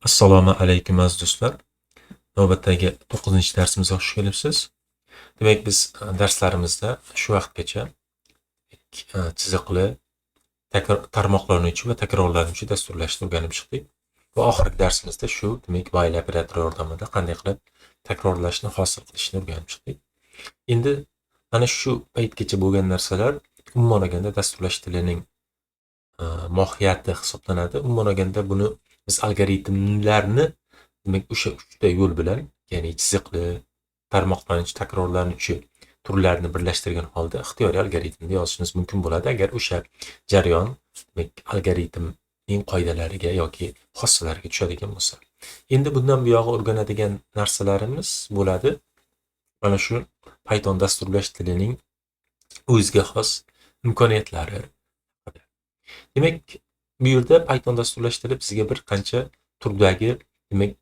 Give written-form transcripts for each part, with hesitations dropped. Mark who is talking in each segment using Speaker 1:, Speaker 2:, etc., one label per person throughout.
Speaker 1: Assalomu alaykum aziz do'stlar. Navbatdagi 9-darsimizga xush kelibsiz. Demak, biz darslarimizda shu vaqtgacha chiziqli, tarmoqlanuvchi va takrorlanuvchi dasturlashni o'rganib chiqdik. Va oxirgi darsimizda shu, demak, while operatori yordamida qanday qilib takrorlashni hosil qilishni o'rganib chiqdik. Endi mana shu paytgacha bo'lgan narsalar umuman olganda dasturlash tilining mohiyati hisoblanadi. Umuman olganda buni biz algoritmlarni demak o'sha 3 ta yo'l bilan, ya'ni chiziqli, tarmoqlanuvchi, takrorlanuvchi turlarni birlashtirgan holda ixtiyoriy algoritmni yozishimiz mumkin bo'ladi, agar o'sha jarayon demak algoritmning qoidalariga yoki xossalariga tushadigan bo'lsa. Endi bundan buyog'i o'rganadigan narsalarimiz bo'ladi. Mana shu Python dasturlash tilining o'ziga xos imkoniyatlari. Demak, bu yerda Python dasturlash tili bizga bir qancha turdagi demak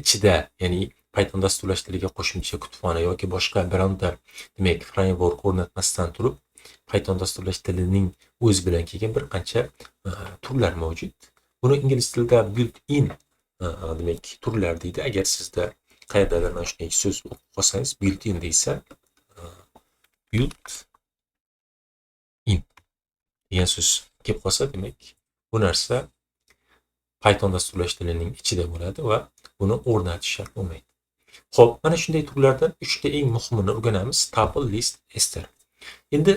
Speaker 1: ichida, ya'ni Python dasturlash tiliga qo'shimcha kutubxona yoki boshqa bironta demak framework o'rnatmasdan turib Python dasturlash tilining o'zi bilan kelgan bir qancha turlar mavjud. Buni ingliz tilida built-in demak turlar deydi. Agar sizda qayerdadir mana shunday so'z o'qib qolsangiz, built-in deysa, built-in degan so'z kelib qolsa, demak bu narsa Python dasturlash tilining ichida bo'ladi va buni o'rnatish shart bo'lmaydi. Xo'p, mana shunday turlardan 3 ta eng muhimini o'rganamiz: tuple, list, ester. Endi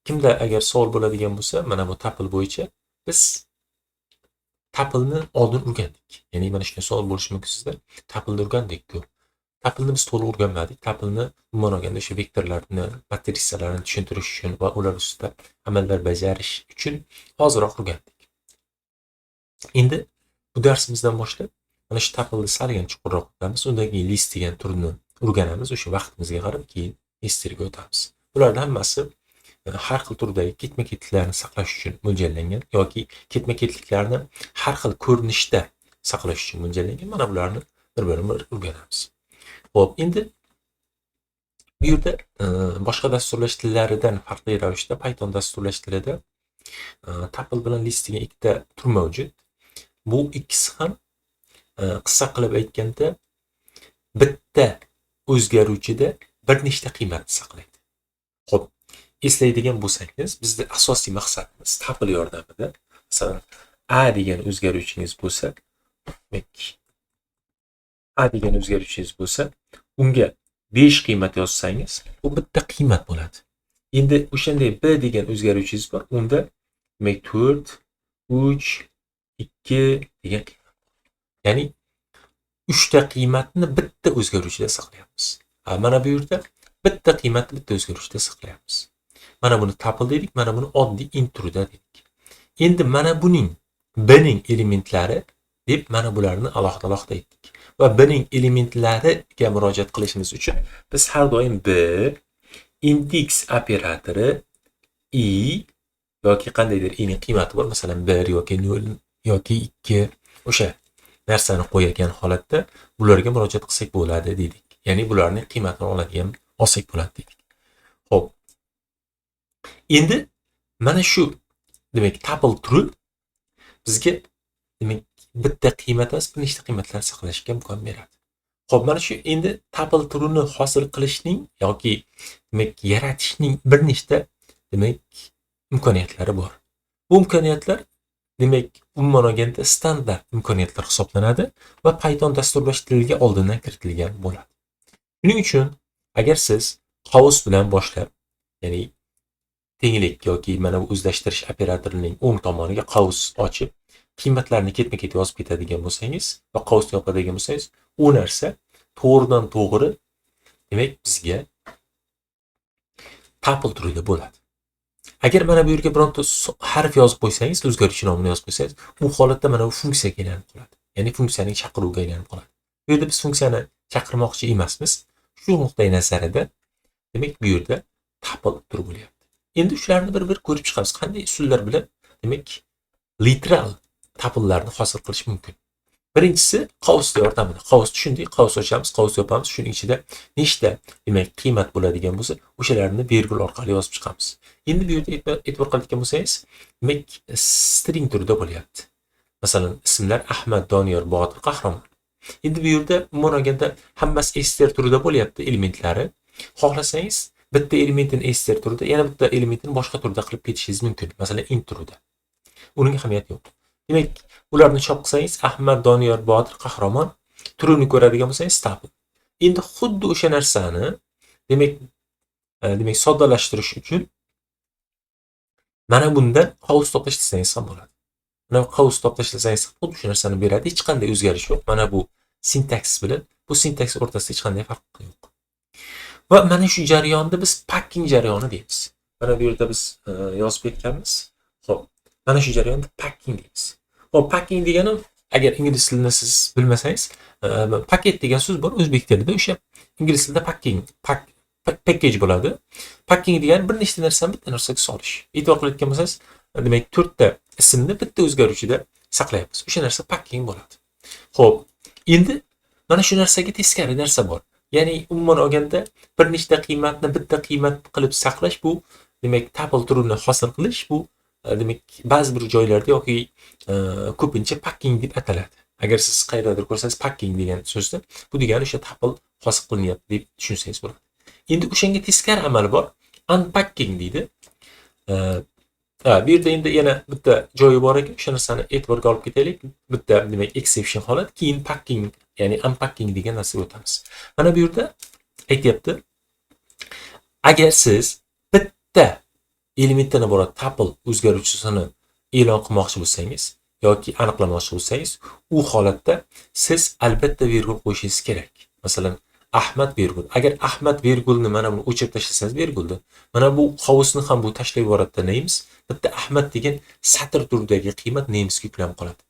Speaker 1: kimda agar savol bo'ladigan bo'lsa, mana bu tuple bo'yicha biz tupleni oldin o'rgandik. Ya'ni mana shunday savol bo'lishi mumkin sizda. Tupleni o'rgandik-ku. Tupleni biz to'liq o'rganmadik. Tupleni umuman olganda o'sha vektorlarni, matrisalarni tushuntirish uchun va ular ustida amallar bajarish uchun hozirroq o'rgandik. Endi bu darsimizdan boshlab mana shu tupleni salgan chuqurroq o'tamiz. Undan keyin list degan turni o'rganamiz. O'sha vaqtimizga qarab keyin esterga o'tamiz. Bularning hammasi har xil turdagi ketma-ketliklarni saqlash uchun mo'ljallangan yoki ketma-ketliklarni har xil ko'rinishda saqlash uchun mo'ljallangan. Mana bularni bir-birini o'rganamiz. Xo'p, endi bu yerda boshqa dasturlash tillaridan farqli ravishda Python dasturlash tilida tuple bilan list degan ikkita tur mavjud. Bu ikkisi ham qisqa qilib aytganda bitta o'zgaruvchida bir nechta qiymatni saqlaydi. Xo'p, eslaydigan bo'lsangiz, bizda asosiy maqsadimiz tuple yordamida, masalan, a degan o'zgaruvchingiz bo'lsa, demak a degan o'zgaruvchingiz bo'lsa, unga 5 qiymat yozsangiz, u bitta qiymat bo'ladi. Endi o'shanday b degan o'zgaruvchingiz bor, unda demak 4, 3, 2 degan qiymat. Ya'ni 3 ta qiymatni bitta o'zgaruvchida saqlayapmiz. Mana bu yerda bitta qiymatni bitta o'zgaruvchida saqlayapmiz. Mana buni tuple dedik, mana buni oddiy int turida dedik. Endi mana buning b ning elementlari deb mana bularni alohida aytdik. Va b ning elementlariga murojaat qilishimiz uchun biz har doim b index operatori i yoki qandaydir i ning qiymati bor, masalan 1 yoki 0 yoki 2 o'sha narsani qo'ygan holatda bularga murojaat qilsak bo'ladi dedik. Ya'ni bularning qiymatini oladigan olsak bo'ladi dedik. Xo'p. Endi mana shu demak tuple turi bizga demak bitta qiymat emas, bir nechta qiymatlarni saqlashga imkon beradi. Xo'p, mana shu endi tuple turini hosil qilishning yoki demak yaratishning bir nechta demak imkoniyatlari bor. Bu imkoniyatlar demak umuman olganda standart imkoniyatlar hisoblanadi va Python dasturlash tiliga oldindan kiritilgan bo'ladi. Shuning uchun agar siz qavs bilan boshlab, ya'ni tenglik yoki mana bu o'zlashtirish operatorining o'ng tomoniga qavs ochib, qiymatlarni ketma-ket yozib ketadigan bo'lsangiz va qavsni yopadigan bo'lsangiz, u narsa to'g'ridan to'g'ri demak bizga tuple turida bo'ladi. Agar mana bu yerga bironta harf yozib qo'ysangiz, o'zgaruvchi nomini yozib qo'ysangiz, u holatda mana bu funksiyaga aylanib qoladi. Ya'ni funksiyaning chaqiruviga aylanib qoladi. Bu yerda biz funksiyani chaqirmoqchi emasmiz. Shu nuqtai nazarida demak bu yerda tuple turi bo'lyapti. Endi shularni bir-bir ko'rib chiqamiz. Qanday usullar bilan demak literal tuplelarni hosil qilish mumkin. Birinchisi qavs yordamida. Qavs tushundik, qavs ochamiz, qavs yopamiz. Shuning ichida nechta demak qiymat bo'ladigan bo'lsa, o'shalarni vergul orqali yozib chiqamiz. Endi bu yerda e'tibor qiladigan bo'lsangiz, demak string turida bo'lyapti. Masalan, ismlar Ahmad, Doniyor, Botir, Qahramon. Endi bu yerda umuman olganda hammasi ester turida bo'lyapti elementlari. Xohlasangiz bitta elementini ester turida, yana bitta elementini boshqa turda qilib ketishingiz mumkin. Masalan, int turida. Uning ahamiyati yo'q. Demak, ularni chop qilsangiz Ahmad, Doniyor, Botir, Qahramon turini ko'radigan bo'lsangiz tuple. Endi xuddi o'sha narsani demak soddalashtirish uchun mana bundan qovus to'plash desangiz ham bo'ladi. Mana qovus to'plashlasangiz xuddi shu narsani beradi. Hech qanday o'zgarish yo'q. Mana bu sintaks bilan bu sintaks o'rtasida hech qanday farq yo'q. Va mana shu jarayonni biz packing jarayoni deymiz. Mana bu yerda biz yozib ketganmiz. Xo'p, mana shu jarayonni packing deymiz. Xo'p, packing degani agar ingliz tilini siz bilmasangiz, paket degan so'z bor o'zbek tilida. O'sha ingliz tilida packing, package bo'ladi. Packing degani bir nechta narsani bitta narsaga solish. E'tibor qilayotgan bo'lsangiz, demak 4 ta ismni bitta o'zgaruvchida saqlayapmiz. O'sha narsa packing bo'ladi. Xo'p, endi mana shu narsaga teskari narsa bor. Ya'ni umuman olganda bir nechta qiymatni bitta qiymat qilib saqlash bu demak tuple turini hosil qilish bu demak ba'zi bir joylarda yoki ko'pincha packing deb ataladi. Agar siz qayerdadir ko'rsangiz packing degan so'zni bu degani o'sha tuple hosil qilinyapti deb tushunsangiz bo'ladi. Endi o'shanga teskari amal bor. Unpacking deydi. Bu yerda endi yana bitta joyi bor ekan, o'sha narsani e'tiborga olib ketaylik. Bitta demak exception holat, keyin packing, ya'ni unpacking degan narsaga o'tamiz. Mana bu yerda aytyapti, agar siz bitta elementdan iborat tuple o'zgaruvchisini e'lon qilmoqchi bo'lsangiz yoki aniqlamoqchi bo'lsangiz, u holatda siz albatta virgul qo'yishingiz kerak. Masalan, Ahmad virgul. Agar Ahmad virgulni mana buni o'chirib tashlasangiz virgulni. Mana bu qovusni ham bu tashlab yuboradi names. Bitta Ahmad degan satr turidagi qiymat namesga yuklanib qoladi.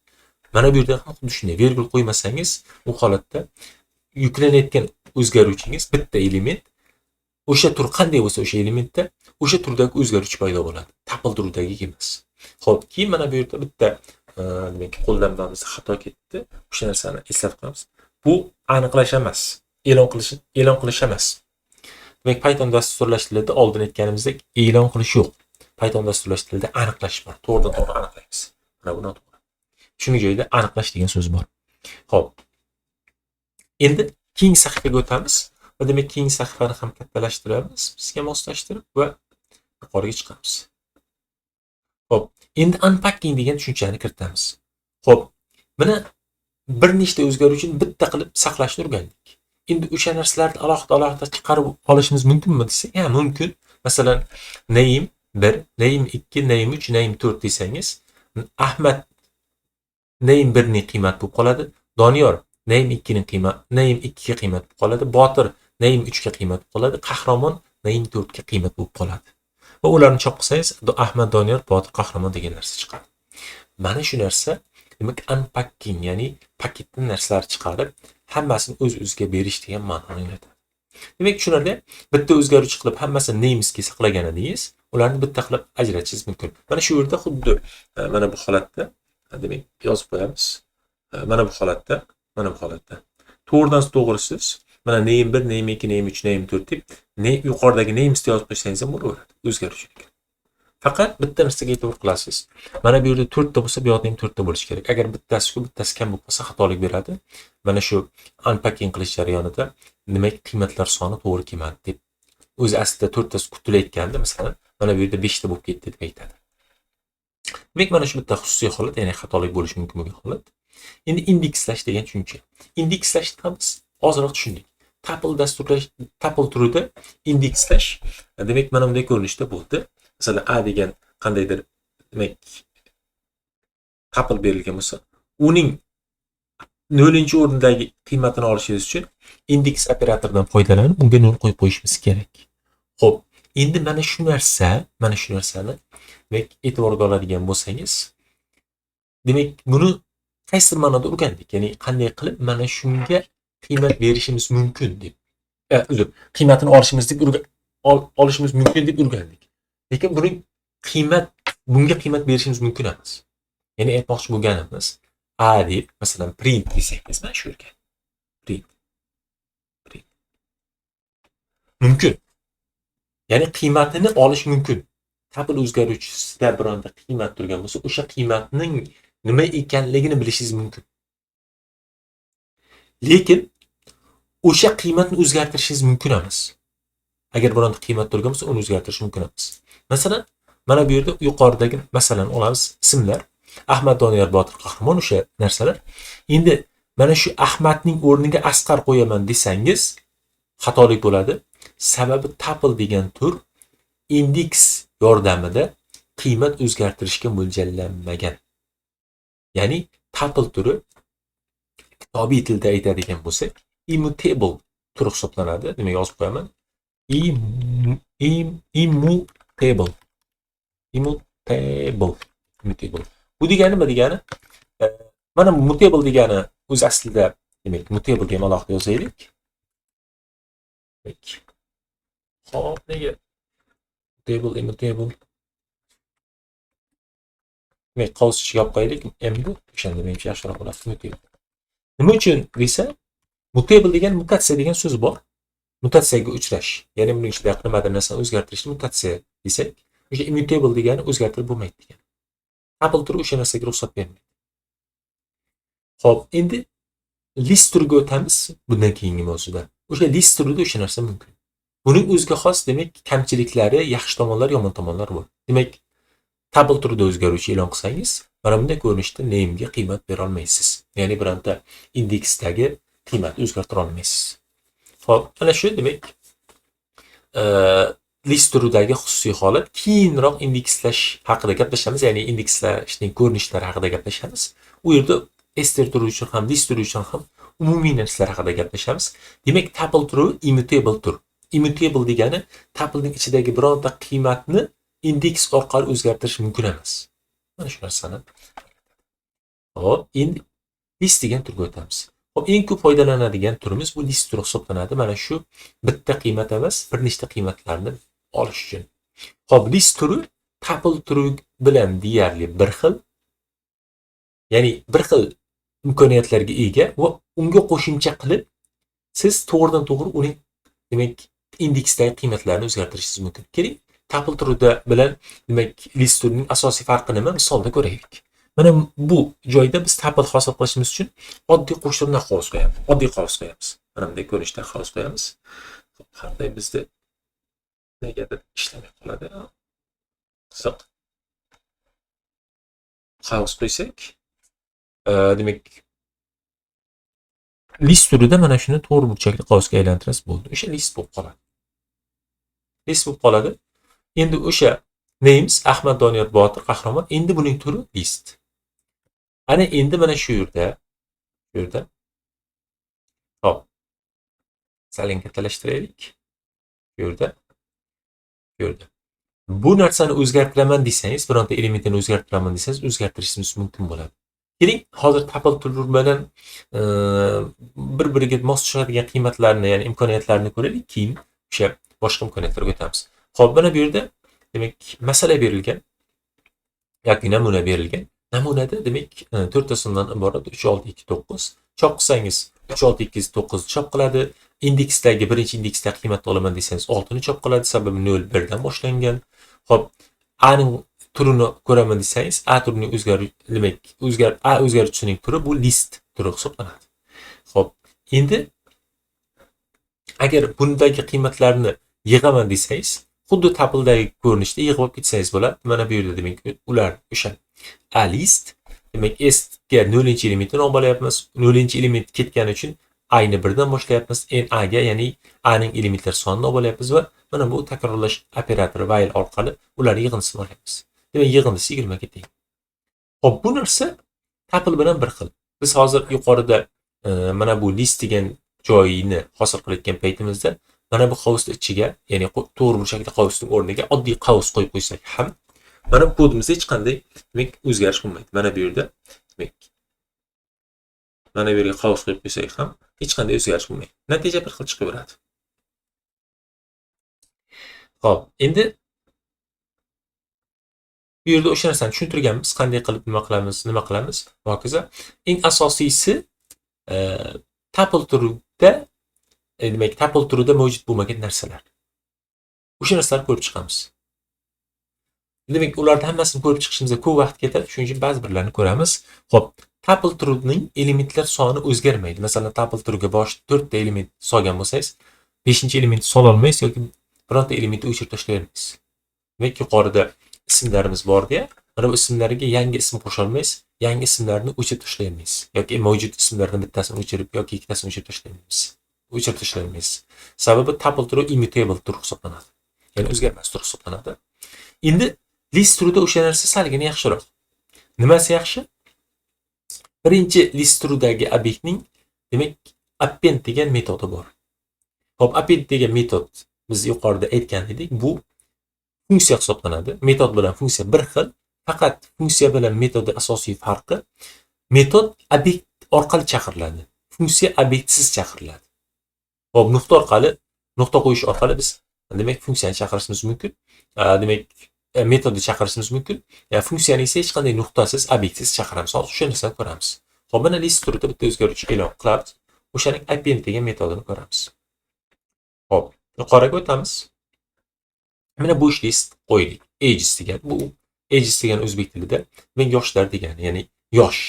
Speaker 1: Mana bu yerda ham xuddi shunday virgul qo'ymasangiz, u holatda yuklanayotgan o'zgaruvchingiz bitta element o'sha tur qanday bo'lsa o'sha elementda o'sha turdagi o'zgaruvchi paydo bo'ladi. Tuple turidagi emas. Xo'p, keyin mana bu yerda bitta demak qo'llanmamiz xato ketdi. O'sha narsani eslatib qo'yamiz. Bu aniqlash emas. E'lon qilish emas. Demak, Python dasturlash tilida oldin aytganimizdek e'lon qilish yo'q. Python dasturlash tilida aniqlash bor. To'g'ridan-to'g'ri aniqlaymiz. Mana bu noto'g'ri. Shuning joyida aniqlash degan so'z bor. Xo'p. Endi keyingi sahifaga o'tamiz. Va demak, keyingi sahifani ham kattalashtiramiz, bizga moslashtirib va yuqoriga chiqamiz. Xo'p, endi unpacking degan tushunchani kiritamiz. Xo'p, mana bir nechta o'zgaruvchini bitta qilib saqlashni o'rgandik. Endi o'sha narsalarni alohida chiqarib olishimiz mumkinmi desak, ha, mumkin. Masalan, name 1, name 2, name 3, name 4 desangiz, Ahmad name 1 ning qiymati bo'lib qoladi. Doniyor name 2 ning qiymati, name 2 ga qiymat bo'lib qoladi. Botir name 3 ga qiymat bo'lib qoladi. Qahramon name 4 ga qiymat bo'lib qoladi. Va ularni chop qilsangiz, Ahmad, Doniyor, Botir, Qahramon degan narsa chiqadi. Mana shu narsa demak unpacking, ya'ni paketdan narsalar chiqarib hammasini o'z-o'ziga berish degan ma'noni anglatadi. Demak, tushunarli. Bitta o'zgaruvchi qilib hammasini namesga saqlaganingiz, ularni bitta qilib ajratishingiz mumkin. Mana shu yerda xuddi mana bu holatda demak yozib qo'yamiz. Mana bu holatda to'g'ridan to'g'risiz mana name 1, name 2, name 3, name 4 deb yuqoridagi namesni yozib qo'ysangiz ham bo'laveradi, o'zgaruvchilik. Faqat bitta narsaga e'tibor qilasiz. Mana bu yerda 4 ta bo'lsa, bu yerda ham 4 ta bo'lishi kerak. Agar bittasi kam bo'lib qolsa, xatolik beradi. Mana shu unpacking qilish jarayonida demak qiymatlar soni to'g'ri kelmadi deb. O'zi aslida 4 tasi kutilayotganda, masalan, mana bu yerda 5 ta bo'lib ketdi deb aytadi. Demak, mana shu bitta xususiy holat, ya'ni xatolik bo'lishi mumkin bo'lgan holat. Endi indekslash degan tushuncha. Indekslashni ham biz ozroq tushundik. Tuple turida indekslash demak mana bunday ko'rinishda bo'ldi. Masalan, A degan qandaydir demak tuple berilgan bo'lsa, uning 0-o'rindagi qiymatini olishingiz uchun indeks operatoridan foydalanib, unga 0 qo'yib qo'yishimiz kerak. Xo'p, endi mana shu narsani demak e'tiborga oladigan bo'lsangiz, demak buni qaysi ma'noda o'rgandik? Ya'ni qanday qilib mana shunga qiymat berishimiz mumkin deb. Qiymatini olishimiz mumkin deb o'rgandik. Lekin bunga qiymat berishimiz mumkin emas. Ya'ni aytmoqchi bo'lganimiz, A deb masalan print desangiz, mana shu yerga print mumkin. Ya'ni qiymatini olish mumkin. Tuple o'zgaruvchisida bironta qiymat turgan bo'lsa, o'sha qiymatning nima ekanligini bilishingiz mumkin. Lekin o'sha qiymatni o'zgartirishingiz mumkin emas. Agar bironta qiymat turgan bo'lsa, uni o'zgartirish mumkin emas. Masalan, mana bu yerda yuqoridagi masalan olamiz ismlar. Ahmad Doniyor Botir Qahramon o'sha narsalar. Endi mana shu Ahmadning o'rniga Asqar qo'yaman desangiz, xatolik bo'ladi. Sababi tuple degan tur indeks yordamida qiymat o'zgartirishga mo'ljallanmagan. Ya'ni tuple turi kitobiy tilda aytadigan bo'lsak, immutable turi hisoblanadi. Nima yozib qo'yaman? Immutable. Bu degani nima degani? Mana mutable degani o'z aslida demak, mutable degan alohida yozaylik. Xo'p, nega immutable. Demak, qavs ichiga olib qo'yaylik. Endi o'shanda menimcha yaxshiroq bo'ladi. Mutable. Nima uchun desa, mutable degan mutatsiya degan so'z bor. Mutatsiyaga uchrash. Ya'ni buning ichida nimadir narsani o'zgartirishni mutatsiya desak, o'sha immutable degani o'zgartirib bo'lmaydi degan. Tuple turi o'sha narsaga ruxsat bermaydi. Xo'p, endi list turiga o'tamiz bundan keyingi mavzuda. O'sha list turida o'sha narsa mumkin. Buning o'ziga xos demak kamchiliklari, yaxshi tomonlari, yomon tomonlari bor. Demak, tuple turida o'zgaruvchi e'lon qilsangiz, mana bunday ko'rinishda name'ga qiymat bera olmaysiz. Ya'ni bironta indeksdagi qiymatni o'zgartira olmaysiz. Xo'p, ana shu demak list turidagi xususiy holat. Keyinroq indekslash haqida gaplashamiz, ya'ni indekslashning ko'rinishlari haqida gaplashamiz. U yerda ester turi uchun ham, list turi uchun ham umumiy narsalar haqida gaplashamiz. Demak, tuple turi immutable tur. Immutable degani tuplening ichidagi bironta qiymatni indeks orqali o'zgartirish mumkin emas. Mana shu narsani. Hop, endi list degan turga o'tamiz. Hop, eng ko'p foydalanadigan turimiz bu list turi hisoblanadi. Mana shu bitta qiymat emas, bir nechta qiymatlarni olish uchun. Hop, list turi tuple turi bilan deyarli bir xil. Ya'ni bir xil imkoniyatlarga ega va unga qo'shimcha qilib siz to'g'ridan-to'g'ri uning demak indeksdagi qiymatlarni o'zgartirishingiz mumkin. Keling, tuple turida bilan demak list turining asosiy farqi nima? Misolda ko'raylik. Mana bu joyda biz tuple hosil qilishimiz uchun oddiy qo'shtirnoq qavs qo'yamiz. Oddiy qavs qo'yamiz. Mana bunday ko'rinishda qavs qo'yamiz. Qanday bizda negadir ishlamay qoladi. Qiziq. Qavs qo'ysak, demak list turida mana shuni to'g'ri burchakli qavsga aylantirasiz bo'ldi. O'sha list bo'lib qoladi. List bo'lib qoladi. Endi o'sha names Ahmad Doniyor Botir Qahramon, endi buning turi list. Ana endi mana shu yerda. Hop. Salin kattalashtiraylik. Bu yerda. Bu narsani o'zgartiraman desangiz, bironta elementini o'zgartiraman desangiz, o'zgartirishingiz mumkin bo'ladi. Keling, hozir tuple turi bilan bir-biriga mos tushadigan qiymatlarni, ya'ni imkoniyatlarni ko'raylik, keyin o'sha boshqa imkoniyatlarga o'tamiz. Xo'p, mana bu yerda demak masala berilgan yoki namuna berilgan. Namunada demak 4 ta sondan iborat 3 6 2 9. Chop qilsangiz 3 6 2 9 chop qiladi. Indeksdagi birinchi indeksdagi qiymatni olaman desangiz 6 ni chop qiladi, sababi 0 1 dan boshlangan. Xo'p, a ning turini ko'raman desangiz, a turining o'zgaruvchining turi bu list turi hisoblanadi. Xo'p, endi agar bundagi qiymatlarni yig'aman desangiz, xuddi tupledagi ko'rinishda yig'ib olib ketsangiz bo'ladi. Mana bu yerda demak ular o'sha a list, demak s ga 0-elementni olyapmiz. 0-element ketgani uchun a ni 1 dan boshlayapmiz. a ga, ya'ni a ning elementlar sonini olyapmiz va mana bu takrorlash operatori while orqali ularni yig'indisini olyapmiz. Demak, yig'indisi 20 ga teng. Xo'p, bu narsa tuple bilan bir xil. Biz hozir yuqorida mana bu list degan joyini hosil qilayotgan paytimizda mana bu qavsning ichiga, ya'ni to'g'ri burchakli qavsning o'rniga oddiy qavs qo'yib qo'ysak ham, mana bu kodimizda hech qanday demak o'zgarish bo'lmaydi. Mana bu yerda demak mana bu yerga qavs qo'yib qo'ysak ham hech qanday o'zgarish bo'lmaydi. Natija bir xil chiqaveradi. Xo'p, endi bu yerda o'sha narsani tushuntirganmiz, qanday qilib nima qilamiz, hokazo. Eng asosiysi tuple turida demak tuple turida mavjud bo'lmagan narsalar. O'sha narsalarni ko'rib chiqamiz. Demak, ularni hammasini ko'rib chiqishimizga ko'p vaqt ketadi. Shuning uchun ba'zi birlarini ko'ramiz. Xo'p, tuple true'ning elementlar soni o'zgarmaydi. Masalan, tuple true'ga boshida 4 ta element solgan bo'lsangiz, 5-elementni sola olmaysiz yoki bironta elementni o'chirib tashlay olmaysiz. Demak, yuqorida ismlarimiz bor-da, mana bu ismlarga yangi ism qo'sha olmaysiz, yangi ismlarni o'chirib tashlay olmaysiz. Yoki mavjud ismlardan bittasini o'chirib yoki ikkitasini o'chirib tashlay olmaysiz. O'chirib tashlay olmaysiz. Sababi tuple true immutable true hisoblanadi. Ya'ni o'zgarmas true hisoblanadi. Endi list true'da o'sha narsa salgina yaxshiroq. Nimasi yaxshi? Birinchi list true'dagi obyektning, demak, append degan metodi bor. Xo'p, append degan metod biz yuqorida aytgan edik, bu funksiya hisoblanadi. Metod bilan funksiya bir xil, faqat funksiya bilan metodning asosiy farqi metod obyekt orqali chaqiriladi. Funksiya obyektsiz chaqiriladi. Xo'p, nuqta qo'yish orqali biz demak funksiyani chaqirishimiz mumkin. Demak, metodni chaqirishimiz mumkin. Funksiyani esa hech qanday nuqtasiz, obyektsiz chaqiramiz. Hozir o'sha narsani ko'ramiz. Xo'p, mana list true'da bitta o'zgaruvchi e'lon qilamiz. O'shaning append degan metodini ko'ramiz. Xo'p, yuqoriga o'tamiz. Mana bo'sh list qo'ydik. Ages degan. Bu ages degan o'zbek tilida men yoshlar degani, ya'ni yosh.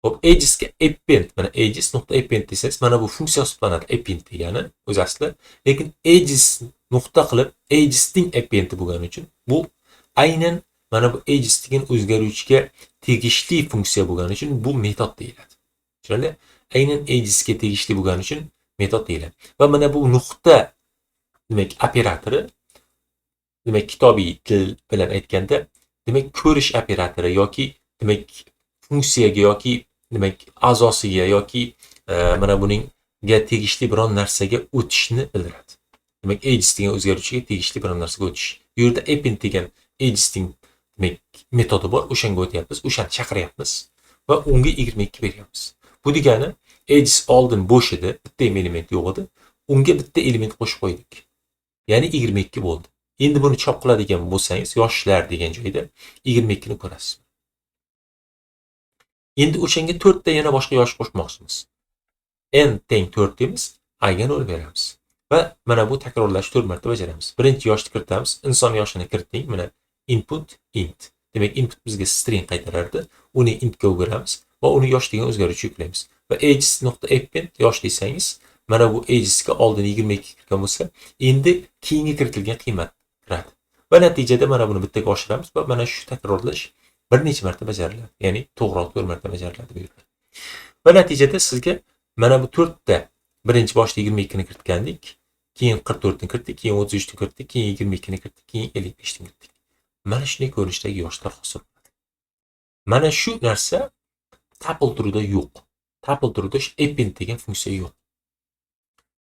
Speaker 1: Xo'p, agesga append, mana ages.append desangiz, mana bu funksiya hisoblanadi. Append degani o'z asli, lekin ages nuqta qilib agesning appendi bo'lgani uchun bu aynan mana bu ages degan o'zgaruvchiga tegishli funksiya bo'lgani uchun bu metod deyiladi. Tushunarli? Aynan agesga tegishli bo'lgani uchun metod deyiladi. Va mana bu nuqta demak operatori, demak kitobiy til bilan aytganda, demak ko'rish operatori yoki demak funksiyaga yoki demak a'zosiga yoki mana buningga tegishli biron narsaga o'tishni bildiradi. Demak, ages degan o'zgaruvchiga tegishli biron narsaga o'tish. Bu yerda append degan agesning demak metodi bor, o'shanga o'tyapmiz, o'shani chaqiryapmiz va unga 22 beryapmiz. Bu degani ages oldin bo'sh edi, bitta element yo'q edi, unga bitta element qo'shib qo'ydik. Ya'ni 22 bo'ldi. Endi buni chop qiladigan bo'lsangiz, yoshlar degan joyda 22 ni ko'rasiz. Endi o'shanga 4 ta yana boshqa yosh qo'shmoqchimiz. N teng 4 deymiz, A ga 0 beramiz. Va mana bu takrorlash 4 marta bajaramiz. Birinchi yoshni kiritamiz, inson yoshini kiriting, mana input int. Demak, input bizga string qaytarardi. Uni int ga o'giramiz va uni yosh degan o'zgaruvchi yuklaymiz. Va ages.append yosh desangiz, mana bu agesga oldin 22 kirgan bo'lsa, endi keyingi kiritilgan qiymat kiradi. Va natijada mana buni bittaga oshiramiz va mana shu takrorlash bir necha marta bajariladi. Ya'ni to'g'ri 4 marta bajariladi bu yerda. Va natijada sizga mana bu 4 ta birinchi boshda 22 ni kiritgandik, keyin 44 ni kiritdik, keyin 33 ni kiritdik, keyin 22 ni kiritdik, keyin 55 ni kiritdik. Mana shunday ko'rinishdagi yoshlar hosil bo'ladi. Mana shu narsa tuple true'da yo'q. Tuple true'da append degan funksiya yo'q.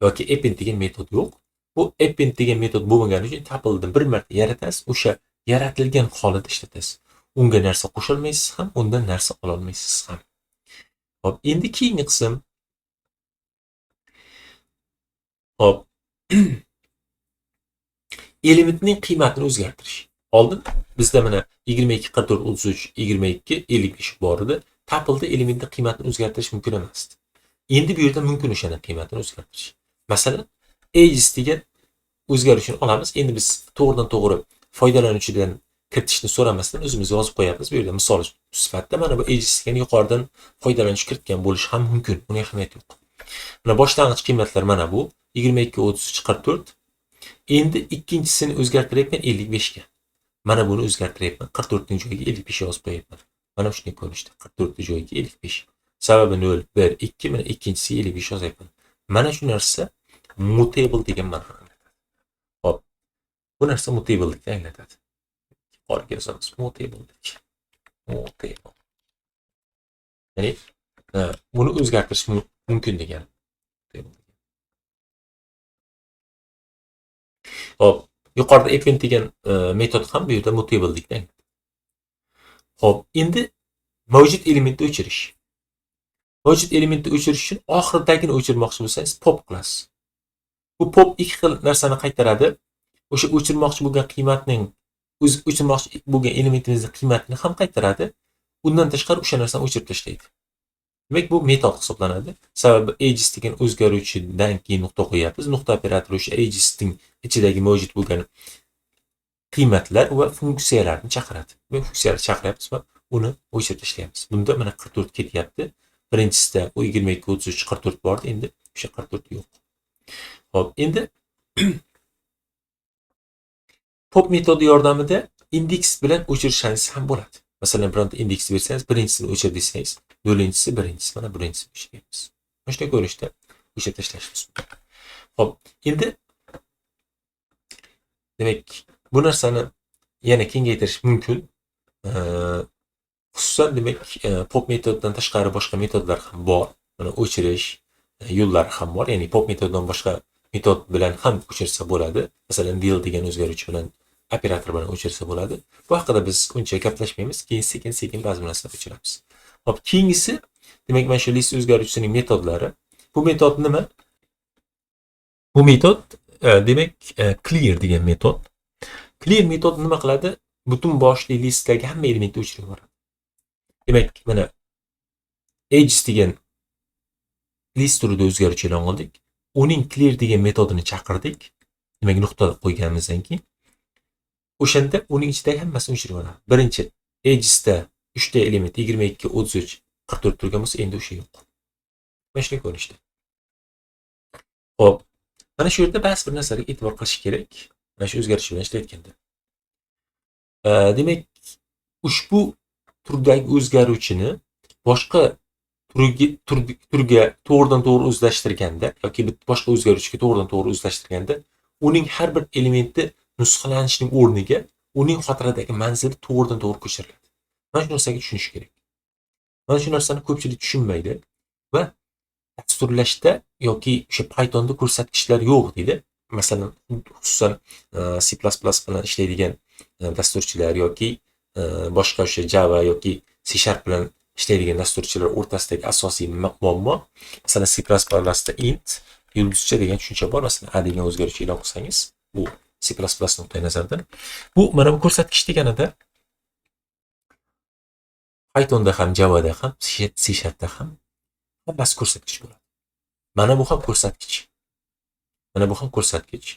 Speaker 1: Yoki append degan metod yo'q. Bu append degan metod bo'lmagani uchun tuple'ni bir marta yaratasiz, o'sha yaratilgan holida ishlatasiz. Unga narsa qo'sha olmaysiz ham, undan narsa ola olmaysiz ham. Xo'p, endi keyingi qism. Xo'p. Elementning qiymatini o'zgartirish. Oldin bizda mana 22, 44, 33, 22, 55 bor edi. Tuple'da elementning qiymatini o'zgartirish mumkin emasdi. Endi bu yerda mumkin o'shaning qiymatini o'zgartirish. Masalan, ages degan o'zgarishni olamiz. Endi biz to'g'ridan to'g'ri foydalanuvchidan kiritishni so'ramasdan o'zimiz yozib qo'yamiz. Bu yerda misol sifatida mana bu ages degan yuqoridan foydalanuvchi kiritgan bo'lishi ham mumkin. Uning ahamiyati yo'q. Mana boshlang'ich qiymatlar mana bu 22, 33, 44. Endi ikkinchisini o'zgartiryapman 55 ga. Mana buni o'zgartiryapman. 44 ning joyiga 55 yozib qo'yapman. Mana shunday ko'rinishda 44 ning joyiga 55. Sababi 0, 1, 2, mana ikkinchisiga 55 yozyapman. Mana shu narsa mutable degan ma'noni anglatadi. Xo'p. Bu narsa mutable deb anglatadi. Yuqoriga yozamiz. Mutable. Mutable. Ya'ni buni o'zgartirish mumkin degani. Xo'p, yuqorida append degan metod ham bu yerda mutable deb anglatadi. Xo'p, endi mavjud elementni o'chirish. Mavjud elementni o'chirish uchun oxiridagini o'chirmoqchi bo'lsangiz pop qilasiz. Bu pop ikki xil narsani qaytaradi. O'sha o'chirmoqchi bo'lgan qiymatning o'chirmoqchi bo'lgan elementimizning qiymatini ham qaytaradi. Undan tashqari o'sha narsani o'chirib tashlaydi. Demak, bu metod hisoblanadi. Sababi ages degan o'zgaruvchidan keyin nuqta qo'yapmiz. Nuqta operatori o'sha agesning ichidagi mavjud bo'lgan qiymatlar va funksiyalarni chaqiradi. Bu funksiyalarni chaqiryapmiz va uni o'chirib tashlaymiz. Bunda mana 44 ketyapti. Birinchisida u 22, 33, 44 bordi. Endi o'sha 44 yo'q. Xo'p, endi pop metodi yordamida indeks bilan o'chirishingiz ham bo'ladi. Masalan, bironta indeks bersangiz, birinchisini o'chir desangiz, nollinchisi birinchisi, mana birinchisini o'chiramiz. Mana shunday ko'rishda o'chirib tashlashimiz mumkin. Xo'p, endi demak, bu narsani yana kengaytirish mumkin. Xususan demak, pop metodidan tashqari boshqa metodlar ham bor. Mana o'chirish yo'llari ham bor. Ya'ni pop metodidan boshqa metod bilan ham o'chirsa bo'ladi. Masalan, deal degan o'zgaruvchi bilan operator bilan o'chirsa bo'ladi. Bu haqida biz uncha gaplashmaymiz. Keyin sekin ba'zi narsalarni o'chiramiz. Hop, keyingisi demak mana shu list o'zgaruvchisining metodlari. Bu metod nima? Bu metod demak clear degan metod. Clear metod nima qiladi? Butun boshli listdagi hamma elementni o'chirib yuboradi. Demak, mana edges degan list turida o'zgaruvchi e'lon qildik. Uning clear degan metodini chaqirdik. Demak, nuqta qo'yganimizdan keyin o'shanda uning ichidagi hammasini o'chirib yuboradi. Birinchi edgesda 3 ta element 22, 33, 44 turgan bo'lsa, endi o'sha yo'q. Mana shunday ko'rinishda. Xo'p, mana shu yerda ba'zi bir narsalarga e'tibor qilish kerak. Mana shu o'zgarish bilan ishlayotganda. Demak, ushbu turdagi o'zgaruvchini boshqa turga to'g'ridan-to'g'ri o'zlashtirganda yoki boshqa o'zgaruvchiga to'g'ridan-to'g'ri o'zlashtirganda, uning har bir elementi nusxalanishining o'rniga uning xotiradagi manzili to'g'ridan-to'g'ri ko'chiriladi. Mana shu narsaga tushunish kerak. Mana shu narsani ko'pchilik tushunmaydi va dasturlashda yoki o'sha Pythonda ko'rsatkichlar yo'q deydi. Masalan, xususan C++ bilan ishlaydigan dasturchilar yoki boshqa o'sha Java yoki C# bilan ishlaydigan dasturchilar o'rtasidagi asosiy muammo, masalan, C++ da int yulduzcha degan tushuncha bor. Masalan, a degan o'zgaruvchi e'lon qilsangiz, bu C++ nuqtai nazaridan bu mana bu ko'rsatkich deganida Pythonda ham, Javada ham, C# da ham hammasi ko'rsatkich bo'ladi. Mana bu ham ko'rsatkich. Mana bu ham ko'rsatkich.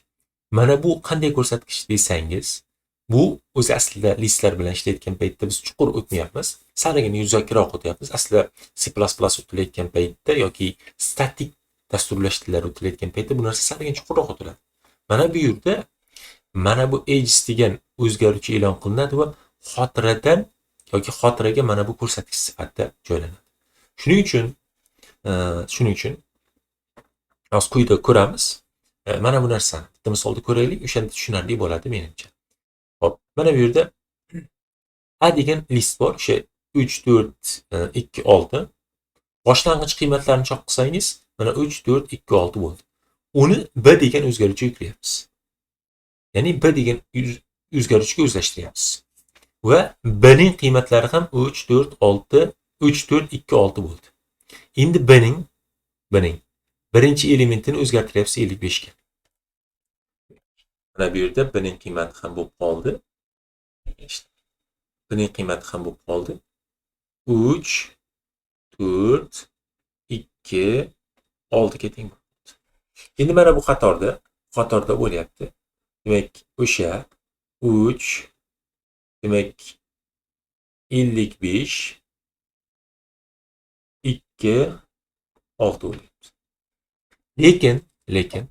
Speaker 1: Mana bu qanday ko'rsatkich desangiz, bu o'zi aslida listlar bilan ishlayotgan paytda biz chuqur o'tmayapmiz. Salgina yuzakroq o'tyapmiz. Aslida C++ o'tilayotgan paytda yoki statik dasturlash tillari o'tilayotgan paytda bu narsa salgina chuqurroq o'tiladi. Mana bu yerda mana bu edges degan o'zgaruvchi e'lon qilinadi va xotiradan yoki xotiraga mana bu ko'rsatkich sifatida joylanadi. Shuning uchun hozir quyida ko'ramiz. Mana bu narsani bitta misolda ko'raylik, o'shanda tushunarli bo'ladi menimcha. Hop, mana bu yerda a degan list bor. O'sha 3 4 2 6. Boshlang'ich qiymatlarni chop qilsangiz, mana 3 4 2 6 bo'ldi. Uni b degan o'zgaruvchiga yuklayapmiz. Ya'ni b degan o'zgaruvchiga o'zlashtiryapmiz. Va b ning qiymatlari ham 3 4 6 3 4 2 6 bo'ldi. Endi b ning birinchi elementini o'zgartiryapsiz 55 ga. Mana bu yerda b ning qiymati ham bo'lib qoldi. B ning qiymati ham bo'lib qoldi. 3 4 2 6 ga teng bo'ldi. Endi mana bu qatorda bo'lyapti. Demak, o'sha 3 demak 55 2 6 bo'lyapti. Lekin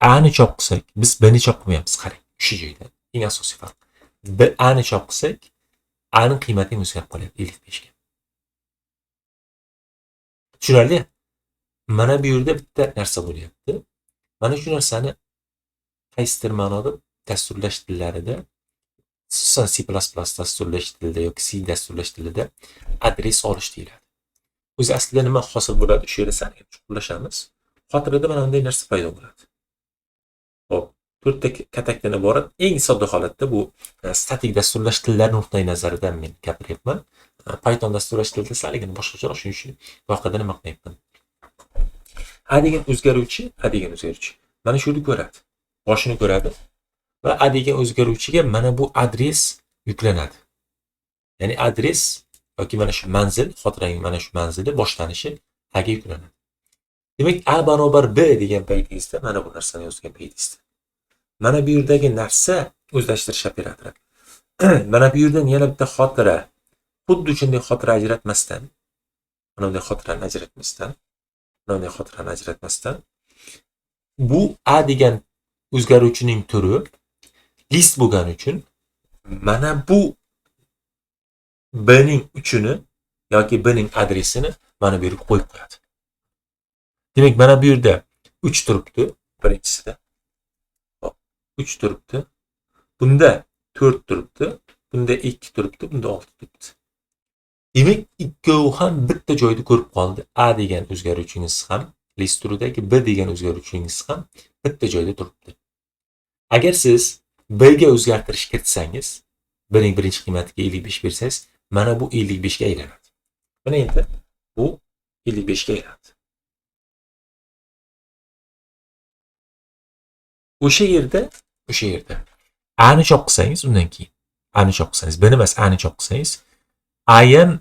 Speaker 1: a ni chop qilsak, biz b ni chop qilmayapmiz. Qarang, shu joyda eng asosiy farq. B a ni chop qilsak, a ning qiymati ham o'zgarib qolyapti 55 ga. Tushunarli? Mana bu yerda bitta narsa bo'lyapti. Mana shu narsani qaysidir ma'noda dasturlash tillarida, xususan C++ dasturlash tilida yoki C dasturlash tilida adres olish deyiladi. O'zi aslida nima hosil bo'ladi? Shu yerda sal chuqurlashamiz. Xotirada mana bunday narsa paydo bo'ladi. Xo'p, 4 ta katakdan iborat eng sodda holatda bu statik dasturlash tillari nuqtai nazaridan men gapiryapman. Python dasturlash tilida salgina boshqacharoq, shuning uchun bu haqida nima qilyapman. A degan o'zgaruvchi mana shu yerda ko'radi. Boshini ko'radi va a degan o'zgaruvchiga mana bu adres yuklanadi. Ya'ni adres yoki mana shu manzil, xotiraning mana shu manzili boshlanishi a ga yuklanadi. Demak, a barobar b degan paytingizda mana bu narsani yozgan paytingizda mana bu yerdagi narsa o'zlashtirish operatori. Mana bu yerdan yana bitta xotira. Xuddi shunday xotira ajratmasdan, mana bunday xotirani ajratmasdan, mana bunday xotirani ajratmasdan bu A degan o'zgaruvchining turi list bo'lgani uchun mana bu B ning uchini yoki B ning adresini mana bu yerga qo'yib qo'yadi. Demak, mana bu yerda 3 turibdi birinchisida. 3 turibdi. Bunda 4 turibdi. Bunda 2 turibdi, bunda 6 turibdi. Demak, ikkovi ham bitta joyda ko'rib qoldi. A degan o'zgaruvchingiz ham, list turidagi B degan o'zgaruvchingiz ham bitta joyda turibdi. Agar siz B ga o'zgartirish kiritsangiz, B ning birinchi qiymatiga 55 bersangiz, mana bu 55 ga aylanadi. Mana endi bu 55 ga aylanadi. O'sha yerda A ni chop qilsangiz, undan keyin A ni chop qilsangiz, B ni emas, A ni chop qilsangiz, A ham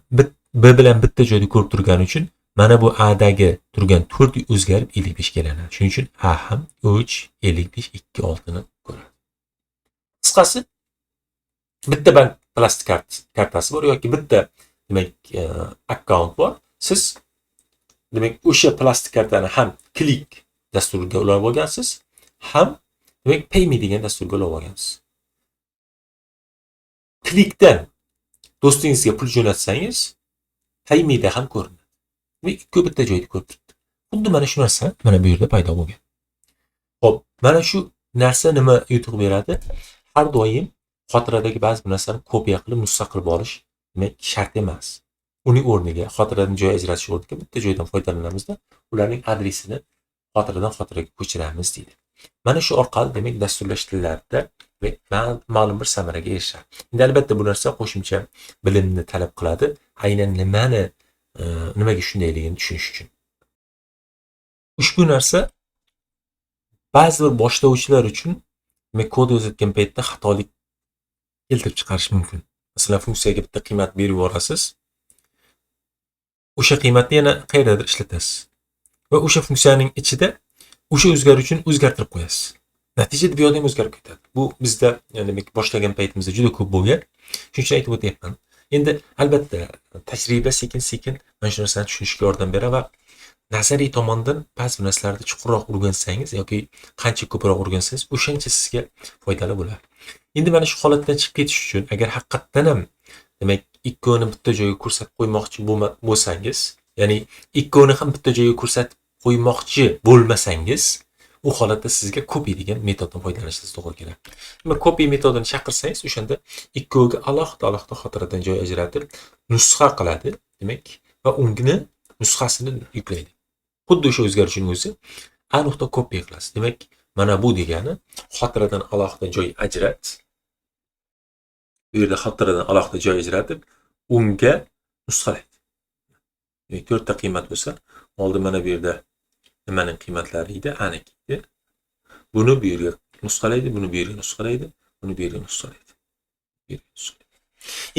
Speaker 1: B bilan bitta joyda ko'rib turgani uchun mana bu A dagi turgan 4 o'zgarib 55 ga aylanadi. Shuning uchun A ham 3, 55, 2, 6 ni ko'radi. Qisqasi, bitta bank plastik kartasi bor yoki bitta demak akkaunt bor. Siz demak o'sha plastik kartani ham Click dasturiga ulab olgansiz, ham demak Payme degan dasturga ulab olgansiz. Clickdan do'stingizga pul jo'natsangiz, Payme'da ham ko'rinadi. Va ikki bitta joyda ko'rib turibdi. Xuddi mana shu narsa mana bu yerda paydo bo'lgan. Xo'p, mana shu narsa nima yutuq beradi? Har doim xotiradagi ba'zi bir narsani kopiya qilib, nusxa qilib olish demak shart emas. Uning o'rniga xotiradan joy ajratish o'rniga bitta joydan foydalanamizda, ularning adresini xotiradan xotiraga ko'chiramiz deydi. Mana shu orqali demak dasturlash tillarida ma'lum bir samaraga erishadi. Endi albatta bu narsa qo'shimcha bilimni talab qiladi. Aynan nimaga shundayligini tushunish uchun. Ushbu narsa ba'zi bir boshlovchilar uchun demak kod yozayotgan paytda xatolik keltirib chiqarish mumkin. Masalan, funksiyaga bitta qiymat berib yuborasiz. O'sha qiymatni yana qayerdadir ishlatasiz. Va o'sha funksiyaning ichida o'sha o'zgaruvchini o'zgartirib qo'yasiz. Natijada bu yo'lda ham o'zgarib ketadi. Bu bizda demak boshlagan paytimizda juda ko'p bo'lgan. Shuning uchun aytib o'tyapman. Endi albatta tajriba sekin-sekin mana shu narsani tushunishga yordam beradi va nazariy tomondan ba'zi narsalarni chuqurroq o'rgansangiz yoki qancha ko'proq o'rgansangiz, o'shancha sizga foydali bo'ladi. Endi mana shu holatdan chiqib ketish uchun agar haqiqatan ham demak ikkovini bitta joyga ko'rsatib qo'ymoqchi bo'lsangiz, ya'ni ikkovini ham bitta joyga ko'rsatib qo'ymoqchi bo'lmasangiz, u holatda sizga copy degan metoddan foydalanishingiz to'g'ri keladi. Demak, copy metodini chaqirsangiz, o'shanda ikkoviga alohida xotiradan joy ajratib, nusxa qiladi, demak, va ungni nusxasini yuklaydi. Xuddi o'sha o'zgarishning o'zi A.copy qilasiz. Demak, mana bu degani xotiradan alohida joy ajrat. Bu yerda xotiradan alohida joy ajratib, unga nusxalaydi. Demak, 4 ta qiymat bo'lsa, oldin mana bu yerda nimaning qiymatlari edi? Aniq edi. Buni bu yerga nusxalaydi, buni bu yerga nusxalaydi, buni bu yerga nusxalaydi.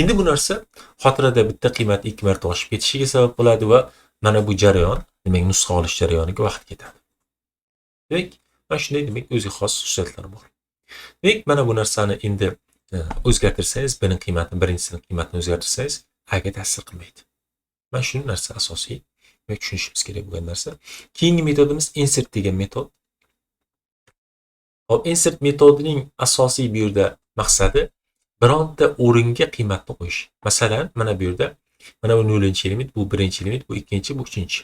Speaker 1: Endi bu narsa xotirada bitta qiymat 2 marta oshib ketishiga sabab bo'ladi va mana bu jarayon, demak nusxa olish jarayoniga vaqt ketadi. Demak, mana shunday demak o'ziga xos xususiyatlari bor. Demak, mana bu narsani endi o'zgartirsangiz, birinchi qiymatining qiymatini o'zgartirsangiz, A ga ta'sir qilmaydi. Mana shu narsa asosiy demak tushunishimiz kerak bo'lgan narsa. Keyingi metodimiz insert degan metod. Hop, insert metodining asosiy bu yerda maqsadi bironta o'ringa qiymatni qo'yish. Masalan, mana bu yerda mana bu 0-element, bu 1-element, bu 2-chi, bu 3-chi.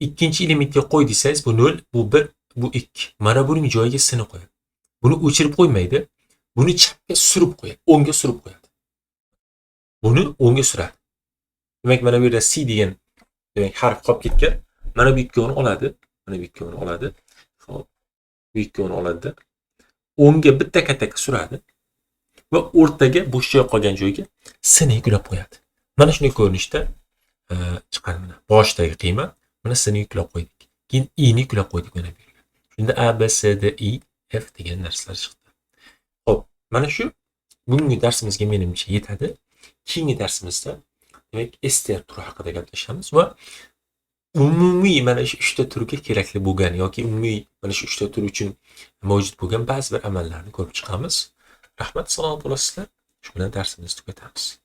Speaker 1: 2-chi elementga qo'y desangiz, bu 0, bu 1, bu 2. Mana buning joyiga s ni qo'yadi. Buni o'chirib qo'ymaydi. Buni chapga surib qo'yadi, o'ngga surib qo'yadi. Buni o'ngga suradi. Demak, mana bu yerda C degan demak harf qolib ketgan. Mana bu ikkovini oladi. Mana bu ikkovini oladi. Xo'p. Bu ikkovini oladi. O'ngga bitta katakka suradi va o'rtaga bo'sh joy qolgan joyga s ni yuklab qo'yadi. Mana shunday ko'rinishda chiqadi mana. Boshdagi qiymat mana s ni yuklab qo'ydik. Keyin I ni yuklab qo'ydik mana bu yerga. Shunda A, B, C, D, I, F degan narsalar chiqdi. Xo'p, mana shu bugungi darsimizga menimcha yetadi. Keyingi darsimizda demak str turi haqida gaplashamiz va umumiy mana shu 3 ta turga kerakli bo'lgan yoki umumiy mana shu 3 ta tur uchun mavjud bo'lgan ba'zi bir amallarni ko'rib chiqamiz. Rahmat, salomat bo'lasizlar. Shu bilan darsimizni tugatamiz.